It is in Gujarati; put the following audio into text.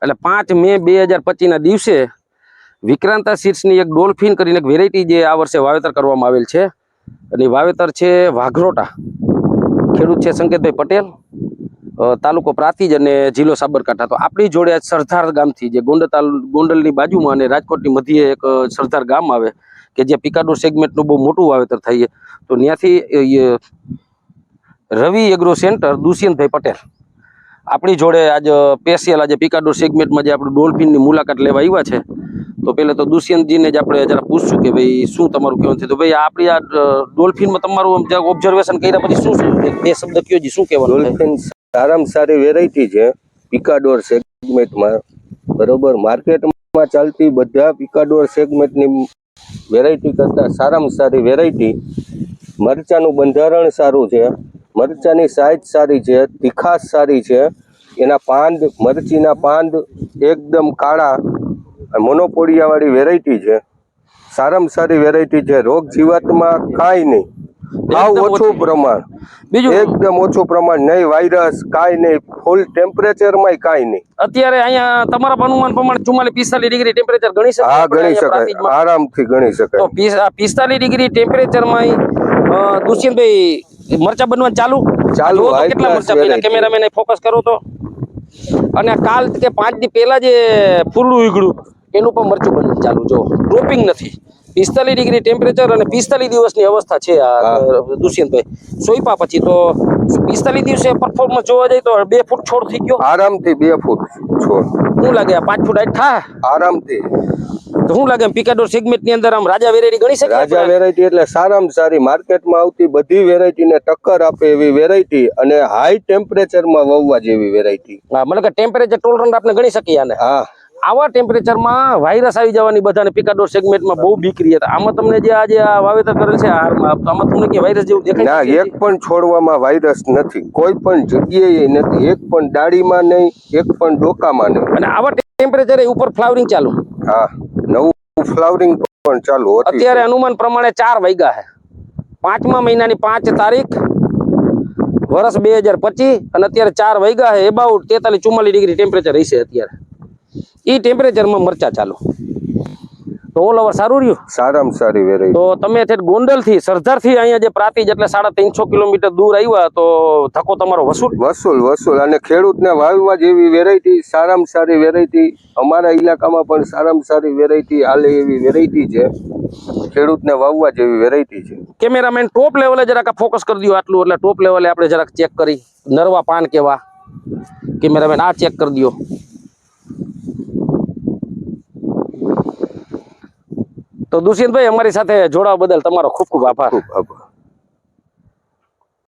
એટલે 5 મે 2025 ના દિવસે વિક્રાંતા સીડ્સની એક ડોલ્ફિન કરીને એક વેરાયટી જે આ વર્ષે વાવેતર કરવામાં આવેલ છે અને વાવેતર છે વાઘરોટા. ખેડૂત છે સંકેતભાઈ પટેલ, તાલુકો પ્રાંતિજ અને જિલ્લો સાબરકાંઠા. તો આપણી જોડે આજ સરદાર ગામથી જે ગોંડલની બાજુમાં અને રાજકોટની મધ્યે એક સરદાર ગામ આવે કે જે પિકાડોર સેગમેન્ટનું બહુ મોટું વાવેતર થાય. તો ત્યાંથી રવિ એગ્રો સેન્ટર દુષ્યંતભાઈ પટેલ આપણી જોડે આજ સ્પેશિયલ આજે પિકાડોર સેગમેન્ટમાં જે આપણે ડોલ્ફિનની મુલાકાત લેવા આવ્યા છે. તો પહેલા તો દુષ્યંતજીને જ આપણે જરા પૂછશું કે ભાઈ શું તમારું કહેવાનું છે. તો ભાઈ આપણી આ ડોલ્ફિનમાં તમારું ઓબ્ઝર્વેશન કર્યા પછી શું બે શબ્દ કયો જી, શું કહેવાનું? ડોલ્ફિન સારામાં સારી વેરાયટી છે પિકાડોર સેગમેન્ટમાં. બરોબર, માર્કેટમાં ચાલતી બધા પિકાડોર સેગમેન્ટની વેરાયટી કરતાં સારામાં સારી વેરાયટી. મરચાનું બંધારણ સારું છે, મરચાની સાઇઝ સારી છે, તીખાશ સારી છે, એના પાંદ મરચીના પાંદ એકદમ કાળા, મોનોપોડિયાવાળી વેરાયટી છે. સારામાં સારી વેરાયટી છે. રોગ જીવાતમાં કાંઈ નહીં, સાવ ઓછું પ્રમાણ, બીજું એકદમ ઓછું પ્રમાણ, નહીં વાયરસ કાંઈ નહીં, ફૂલ ટેમ્પરેચરમાં કાંઈ નહીં. અત્યારે અહીંયા તમારા અનુમાન પ્રમાણે 44-45 ડિગ્રી ટેમ્પરેચર ગણી શકાય? હા, ગણી શકાય, આરામથી ગણી શકાય. તો 45 ડિગ્રી ટેમ્પરેચરમાં દુષ્યંતભાઈ મરચા બનવાનું ચાલુ. કેટલા મરચા બન્યા? કેમેરામેન ફોકસ કરો તો. અને કાલ કે 5 દી પહેલા જે ફૂલડું ઉગડ્યું એનું પણ મરચું બનવાનું ચાલુ. જો ડ્રોપિંગ નથી. 45 ડિગ્રી ટેમ્પરેચર અને 45 દિવસની અવસ્થા છે આ દુષ્યંતભાઈ. સોઈપા પછી તો 45 દિવસે પરફોર્મન્સ જોવા જાય તો 2 ફૂટ છોડ થઈ ગયો આરામથી. 2 ફૂટ છોડ શું લાગે? 5 ફૂટ હાઈટ થાય આરામથી. તો શું લાગે પિકાડોર સેગમેન્ટ ની અંદર આમ રાજા વેરાયટી ગણી શકાય? રાજા વેરાયટી એટલે સારામાં સારી માર્કેટમાં આવતી બધી વેરાયટીને ટક્કર આપે એવી વેરાયટી અને હાઈ ટેમ્પરેચરમાં વવવા જેવી વેરાયટી. હા, મને કે ટેમ્પરેચર ટોલરન્ટ આપણે ગણી શકીએ આને. હા, આવા ટેમ્પરેચરમાં વાયરસ આવી જવાની બધાને પિકાડોર સેગમેન્ટમાં બહુ બીક રહી હતી. આમાં તમને જે આજે આ વાવેતર કરેલ છે હારમાં, આમાં તમને કે વાયરસ જેવું દેખાય? ના, એક પણ છોડવામાં વાયરસ નથી, કોઈ પણ જગ્યાએ નથી, એક પણ ડાળીમાં નહીં, એક પણ ડોકામાં નહીં. અને આવા ટેમ્પરેચરે ઉપર ફ્લાવરિંગ ચાલુ. હા, નવું ફ્લાવરિંગ પણ ચાલુ. અત્યારે અનુમાન પ્રમાણે 4 વાગ્યા છે. 5મા મહિનાની 5 તારીખ વર્ષ 2025 અને અત્યારે 4 વાગ્યા છે. એબાઉટ 43-44 ડિગ્રી ટેમ્પરેચર રહેશે અત્યારે. એ ટેમ્પરેચરમાં મરચા ચાલુ. તો ઓલ ઓવર સારું રહ્યું. સારામાં સારી વેરાયટી. તો તમે ગોંડલ થી સરદાર થી અહીંયા જે પ્રાંતિજ એટલે 350 કિલોમીટર દૂર આવ્યા તો ધક્કો તમારો વસૂલ અને ખેડૂતને વાવવા જેવી વેરાયટી, સારામાં સારી વેરાયટી. અમારા ઇલાકામાં પણ સારામાં સારી વેરાયટી હાલે એવી વેરાયટી છે. ખેડૂતને વાવવા જેવી વેરાયટી છે. કેમેરામેન ટોપ લેવલે જરાક ફોકસ કરી દો આટલું, એટલે ટોપ લેવલે આપણે જરાક ચેક કરી નરવા પાન કેવા. કેમેરામેન આ ચેક કરી દો. તો દુષ્યંતભાઈ અમારી સાથે જોડાવા બદલ તમારો ખૂબ ખૂબ આભાર. ખૂબ આભાર.